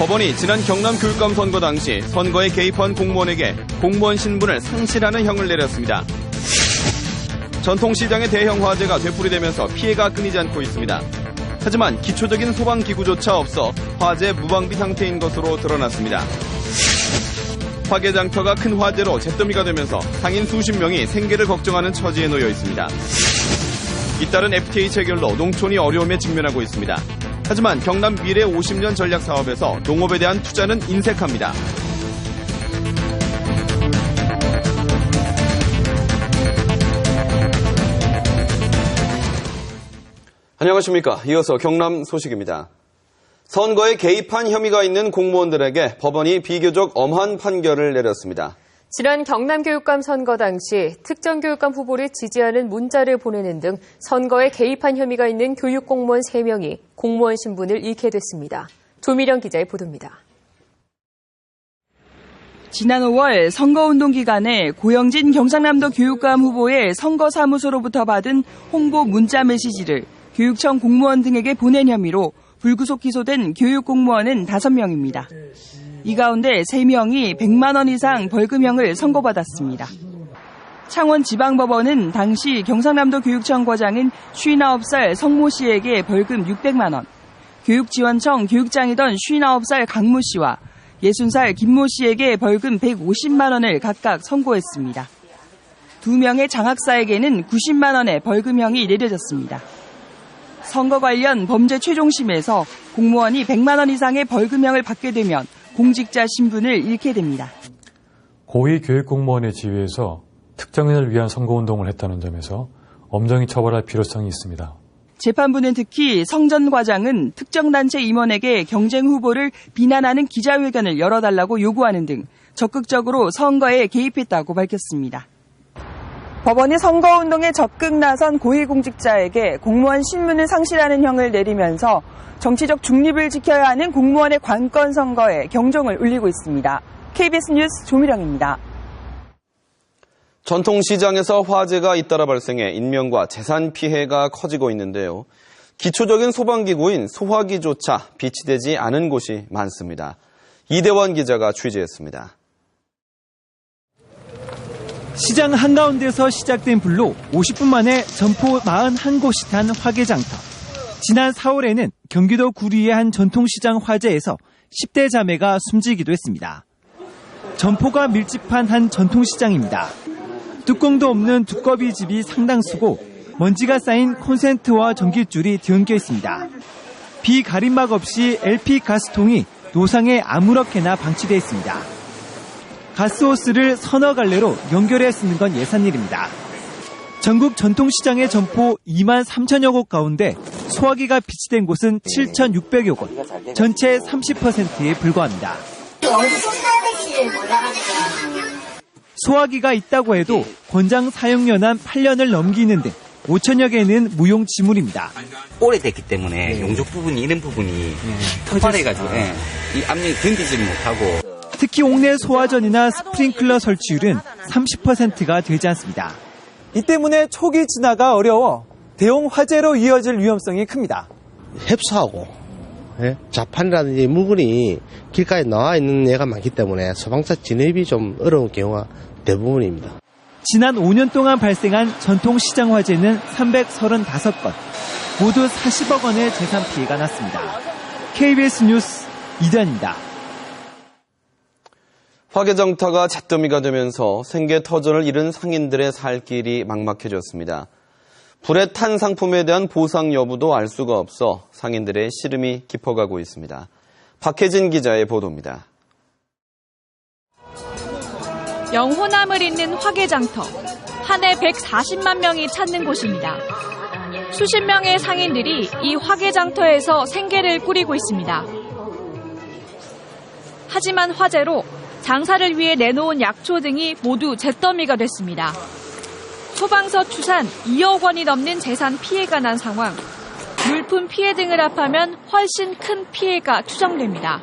법원이 지난 경남교육감 선거 당시 선거에 개입한 공무원에게 공무원 신분을 상실하는 형을 내렸습니다. 전통시장의 대형 화재가 되풀이되면서 피해가 끊이지 않고 있습니다. 하지만 기초적인 소방기구조차 없어 화재 무방비 상태인 것으로 드러났습니다. 화개장터가 큰 화재로 잿더미가 되면서 상인 수십 명이 생계를 걱정하는 처지에 놓여 있습니다. 잇따른 FTA 체결로 농촌이 어려움에 직면하고 있습니다. 하지만 경남 미래 50년 전략 사업에서 농업에 대한 투자는 인색합니다. 안녕하십니까. 이어서 경남 소식입니다. 선거에 개입한 혐의가 있는 공무원들에게 법원이 비교적 엄한 판결을 내렸습니다. 지난 경남교육감 선거 당시 특정 교육감 후보를 지지하는 문자를 보내는 등 선거에 개입한 혐의가 있는 교육공무원 3명이 공무원 신분을 잃게 됐습니다. 조미령 기자의 보도입니다. 지난 5월 선거운동 기간에 고영진 경상남도 교육감 후보의 선거사무소로부터 받은 홍보 문자 메시지를 교육청 공무원 등에게 보낸 혐의로 불구속 기소된 교육공무원은 5명입니다. 이 가운데 3명이 100만 원 이상 벌금형을 선고받았습니다. 창원지방법원은 당시 경상남도 교육청 과장인 59살 성모 씨에게 벌금 600만 원, 교육지원청 교육장이던 59살 강모 씨와 60살 김모 씨에게 벌금 150만 원을 각각 선고했습니다. 2명의 장학사에게는 90만 원의 벌금형이 내려졌습니다. 선거 관련 범죄 최종심에서 공무원이 100만 원 이상의 벌금형을 받게 되면 공직자 신분을 잃게 됩니다. 고위 교육공무원의 지위에서 특정인을 위한 선거운동을 했다는 점에서 엄정히 처벌할 필요성이 있습니다. 재판부는 특히 성 전 과장은 특정 단체 임원에게 경쟁 후보를 비난하는 기자회견을 열어달라고 요구하는 등 적극적으로 선거에 개입했다고 밝혔습니다. 법원이 선거운동에 적극 나선 고위공직자에게 공무원 신분을 상실하는 형을 내리면서 정치적 중립을 지켜야 하는 공무원의 관건 선거에 경종을 울리고 있습니다. KBS 뉴스 조미령입니다. 전통시장에서 화재가 잇따라 발생해 인명과 재산 피해가 커지고 있는데요. 기초적인 소방기구인 소화기조차 비치되지 않은 곳이 많습니다. 이대원 기자가 취재했습니다. 시장 한가운데서 시작된 불로 50분 만에 점포 41곳이 탄 화개장터. 지난 4월에는 경기도 구리의 한 전통시장 화재에서 10대 자매가 숨지기도 했습니다. 점포가 밀집한 한 전통시장입니다. 뚜껑도 없는 두꺼비 집이 상당수고 먼지가 쌓인 콘센트와 전기줄이 뒤엉겨 있습니다. 비 가림막 없이 LP 가스통이 노상에 아무렇게나 방치되어 있습니다. 가스호스를 서너 갈래로 연결해 쓰는 건 예산일입니다. 전국 전통시장의 점포 2만 3천여 곳 가운데 소화기가 비치된 곳은 7,600여 곳, 전체 30%에 불과합니다. 소화기가 있다고 해도 권장 사용연한 8년을 넘기는 등 5천여 개는 무용지물입니다. 오래됐기 때문에 용접 부분이 이런 부분이 터져가지고 이 압력이 견디지 못하고 특히 옥내 소화전이나 스프링클러 설치율은 30%가 되지 않습니다. 이 때문에 초기 진화가 어려워 대형 화재로 이어질 위험성이 큽니다. 흡수하고 자판이라든지 물건이 길가에 나와 있는 애가 많기 때문에 소방차 진입이 좀 어려운 경우가 대부분입니다. 지난 5년 동안 발생한 전통시장 화재는 335건, 모두 40억 원의 재산 피해가 났습니다. KBS 뉴스 이대원입니다. 화개장터가 잿더미가 되면서 생계터전을 잃은 상인들의 살 길이 막막해졌습니다. 불에 탄 상품에 대한 보상 여부도 알 수가 없어 상인들의 시름이 깊어가고 있습니다. 박혜진 기자의 보도입니다. 영호남을 잇는 화개장터. 한 해 140만 명이 찾는 곳입니다. 수십 명의 상인들이 이 화개장터에서 생계를 꾸리고 있습니다. 하지만 화재로 장사를 위해 내놓은 약초 등이 모두 잿더미가 됐습니다. 소방서 추산 2억 원이 넘는 재산 피해가 난 상황. 물품 피해 등을 합하면 훨씬 큰 피해가 추정됩니다.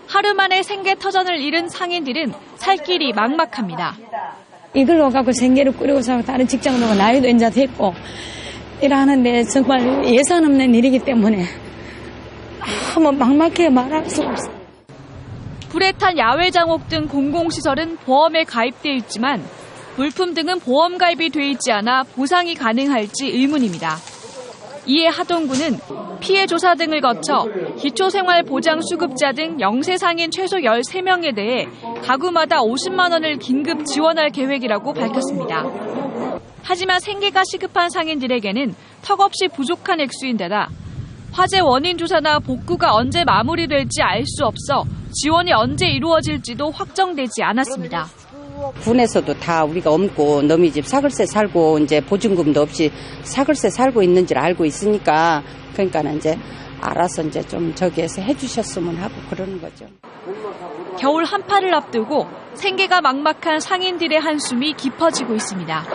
하루 만에 생계터전을 잃은 상인들은 살 길이 막막합니다. 이걸로 갖고 생계를 꾸리고 살고 다른 직장도 나이도 이제 됐고 일하는데 정말 예산 없는 일이기 때문에 막막해 말할 수가 없어요. 불에 탄 야외 장옥 등 공공시설은 보험에 가입돼 있지만 물품 등은 보험 가입이 돼 있지 않아 보상이 가능할지 의문입니다. 이에 하동구는 피해 조사 등을 거쳐 기초생활보장수급자 등 영세상인 최소 13명에 대해 가구마다 50만 원을 긴급 지원할 계획이라고 밝혔습니다. 하지만 생계가 시급한 상인들에게는 턱없이 부족한 액수인데다 화재 원인 조사나 복구가 언제 마무리될지 알 수 없어 지원이 언제 이루어질지도 확정되지 않았습니다. 군에서도 다 우리가 없고 너희 집 사글세 살고 이제 보증금도 없이 사글세 살고 있는 줄 알고 있으니까 그러니까는 이제 알아서 이제 좀 저기에서 해주셨으면 하고 그러는 거죠. 겨울 한파를 앞두고 생계가 막막한 상인들의 한숨이 깊어지고 있습니다.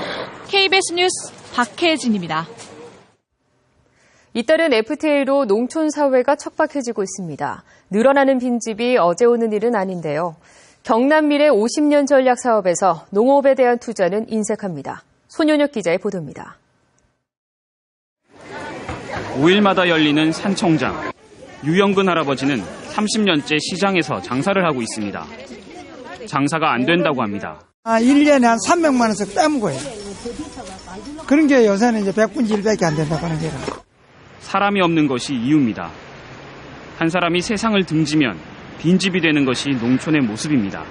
KBS 뉴스 박혜진입니다. 잇따른 FTA로 농촌 사회가 척박해지고 있습니다. 늘어나는 빈집이 어제 오는 일은 아닌데요. 경남 미래 50년 전략 사업에서 농업에 대한 투자는 인색합니다. 손윤혁 기자의 보도입니다. 5일마다 열리는 산청장. 유영근 할아버지는 30년째 시장에서 장사를 하고 있습니다. 장사가 안 된다고 합니다. 1년에 한 300만 원씩 빼먹어요. 그런 게 요새는 이제 100분의 1밖에 안 된다고 하는 게라. 사람이 없는 것이 이유입니다. 한 사람이 세상을 등지면 빈집이 되는 것이 농촌의 모습입니다.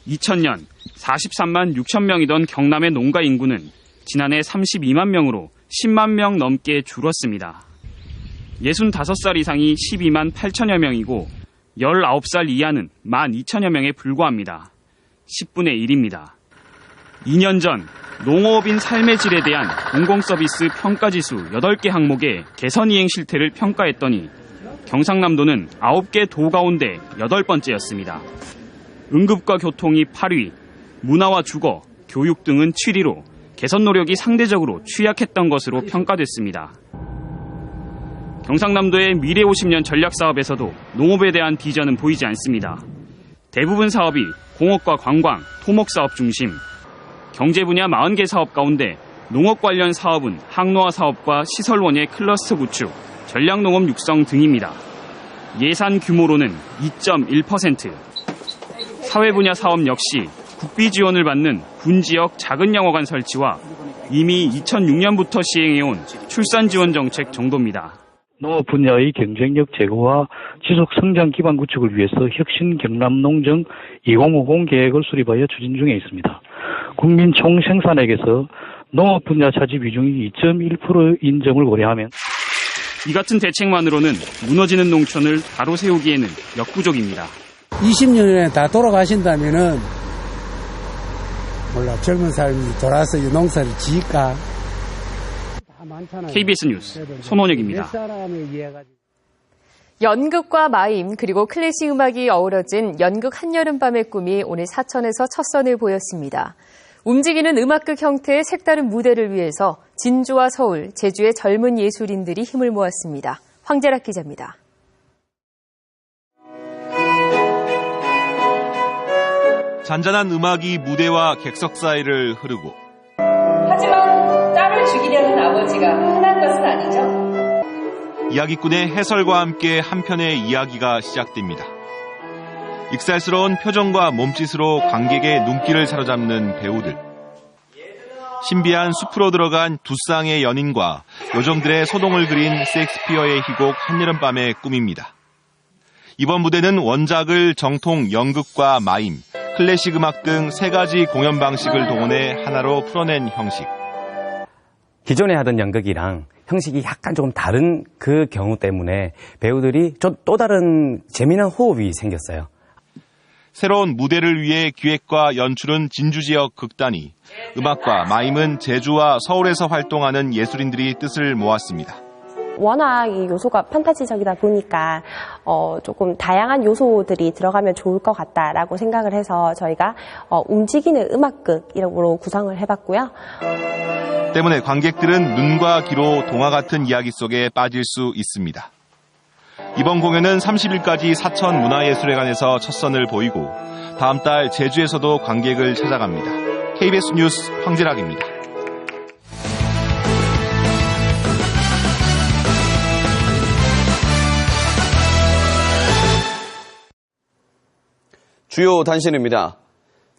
2000년 43만 6천 명이던 경남의 농가 인구는 지난해 32만 명으로 10만 명 넘게 줄었습니다. 65살 이상이 12만 8천여 명이고 19살 이하는 1만 2천여 명에 불과합니다. 10분의 1입니다. 2년 전 농업인 삶의 질에 대한 공공서비스 평가지수 8개 항목의 개선 이행 실태를 평가했더니 경상남도는 9개 도 가운데 8번째였습니다. 응급과 교통이 8위, 문화와 주거, 교육 등은 7위로 개선 노력이 상대적으로 취약했던 것으로 평가됐습니다. 경상남도의 미래 50년 전략사업에서도 농업에 대한 비전은 보이지 않습니다. 대부분 사업이 공업과 관광, 토목사업 중심, 경제 분야 40개 사업 가운데 농업 관련 사업은 항노화 사업과 시설원의 클러스터 구축, 전략농업 육성 등입니다. 예산 규모로는 2.1%. 사회 분야 사업 역시 국비 지원을 받는 군지역 작은 영어관 설치와 이미 2006년부터 시행해온 출산 지원 정책 정도입니다. 농업 분야의 경쟁력 제고와 지속 성장 기반 구축을 위해서 혁신 경남 농정 2050 계획을 수립하여 추진 중에 있습니다. 국민 총 생산액에서 농업 분야 차지 비중이 2.1% 인정을 고려하면 이 같은 대책만으로는 무너지는 농촌을 바로 세우기에는 역부족입니다. 20년에 다 돌아가신다면은 몰라 젊은 사람이 돌아서 이 농사를 지을까? KBS 뉴스 손원혁입니다. 연극과 마임 그리고 클래식 음악이 어우러진 연극 한여름밤의 꿈이 오늘 사천에서 첫 선을 보였습니다. 움직이는 음악극 형태의 색다른 무대를 위해서 진주와 서울, 제주의 젊은 예술인들이 힘을 모았습니다. 황재락 기자입니다. 잔잔한 음악이 무대와 객석 사이를 흐르고 하지만 딸을 죽이려는 아버지가 흔한 것은 아니죠. 이야기꾼의 해설과 함께 한 편의 이야기가 시작됩니다. 익살스러운 표정과 몸짓으로 관객의 눈길을 사로잡는 배우들. 신비한 숲으로 들어간 두 쌍의 연인과 요정들의 소동을 그린 셰익스피어의 희곡 한여름밤의 꿈입니다. 이번 무대는 원작을 정통 연극과 마임, 클래식 음악 등 세 가지 공연 방식을 동원해 하나로 풀어낸 형식. 기존에 하던 연극이랑 형식이 약간 조금 다른 그 경우 때문에 배우들이 또 다른 재미난 호흡이 생겼어요. 새로운 무대를 위해 기획과 연출은 진주 지역 극단이, 음악과 마임은 제주와 서울에서 활동하는 예술인들이 뜻을 모았습니다. 워낙 이 요소가 판타지적이다 보니까 조금 다양한 요소들이 들어가면 좋을 것 같다라고 생각을 해서 저희가 움직이는 음악극으로 구성을 해봤고요. 때문에 관객들은 눈과 귀로 동화 같은 이야기 속에 빠질 수 있습니다. 이번 공연은 30일까지 사천 문화예술회관에서 첫 선을 보이고 다음 달 제주에서도 관객을 찾아갑니다. KBS 뉴스 황재락입니다. 주요 단신입니다.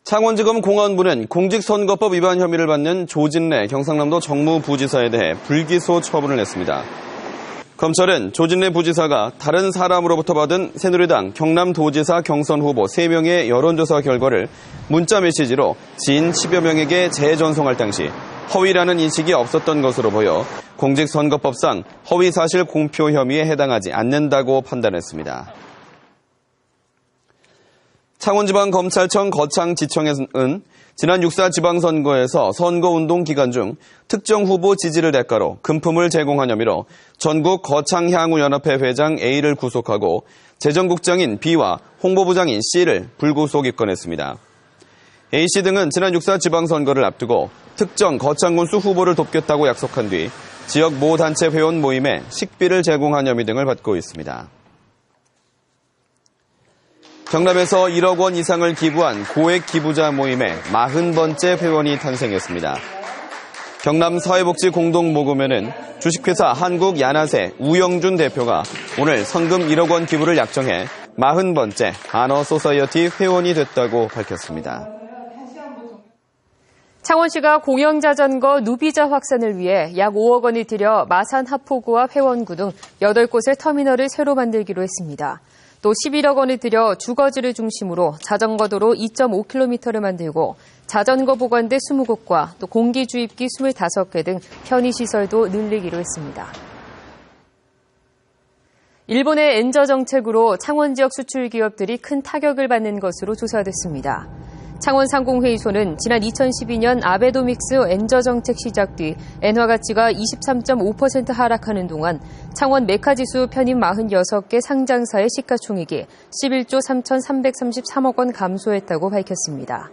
창원지검 공안부는 공직선거법 위반 혐의를 받는 조진래 경상남도 정무부지사에 대해 불기소 처분을 했습니다. 검찰은 조진래 부지사가 다른 사람으로부터 받은 새누리당 경남도지사 경선 후보 3명의 여론조사 결과를 문자 메시지로 지인 10여 명에게 재전송할 당시 허위라는 인식이 없었던 것으로 보여 공직선거법상 허위사실 공표 혐의에 해당하지 않는다고 판단했습니다. 창원지방검찰청 거창지청은 지난 6.4 지방선거에서 선거운동 기간 중 특정 후보 지지를 대가로 금품을 제공한 혐의로 전국 거창향후연합회 회장 A를 구속하고 재정국장인 B와 홍보부장인 C를 불구속 입건했습니다. A씨 등은 지난 6.4 지방선거를 앞두고 특정 거창군수 후보를 돕겠다고 약속한 뒤 지역 모 단체 회원 모임에 식비를 제공한 혐의 등을 받고 있습니다. 경남에서 1억 원 이상을 기부한 고액 기부자 모임에 40번째 회원이 탄생했습니다. 경남 사회복지공동모금회는 주식회사 한국야나세 우영준 대표가 오늘 성금 1억 원 기부를 약정해 40번째 아너소사이어티 회원이 됐다고 밝혔습니다. 창원시가 공영자전거 누비자 확산을 위해 약 5억 원을 들여 마산 하포구와 회원구 등 8곳의 터미널을 새로 만들기로 했습니다. 또 11억 원을 들여 주거지를 중심으로 자전거도로 2.5km를 만들고 자전거 보관대 20곳과 또 공기주입기 25개 등 편의시설도 늘리기로 했습니다. 일본의 엔저 정책으로 창원 지역 수출 기업들이 큰 타격을 받는 것으로 조사됐습니다. 창원상공회의소는 지난 2012년 아베노믹스 엔저 정책 시작 뒤 엔화 가치가 23.5% 하락하는 동안 창원 메카지수 편입 46개 상장사의 시가총액이 11조 3,333억 원 감소했다고 밝혔습니다.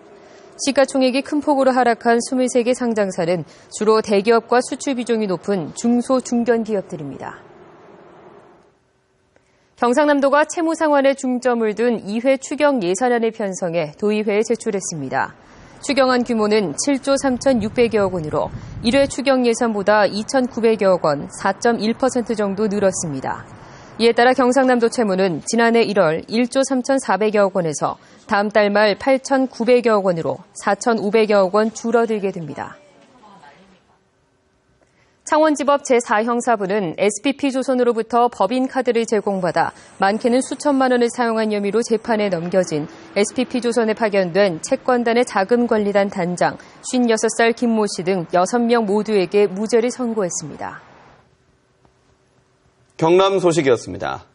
시가총액이 큰 폭으로 하락한 23개 상장사는 주로 대기업과 수출 비중이 높은 중소 중견 기업들입니다. 경상남도가 채무 상환에 중점을 둔 2회 추경 예산안을 편성해 도의회에 제출했습니다. 추경안 규모는 7조 3,600여억 원으로 1회 추경 예산보다 2,900여억 원, 4.1% 정도 늘었습니다. 이에 따라 경상남도 채무는 지난해 1월 1조 3,400여억 원에서 다음 달 말 8,900여억 원으로 4,500여억 원 줄어들게 됩니다. 창원지법 제4형사부는 SPP조선으로부터 법인카드를 제공받아 많게는 수천만 원을 사용한 혐의로 재판에 넘겨진 SPP조선에 파견된 채권단의 자금관리단 단장 56살 김모 씨 등 6명 모두에게 무죄를 선고했습니다. 경남 소식이었습니다.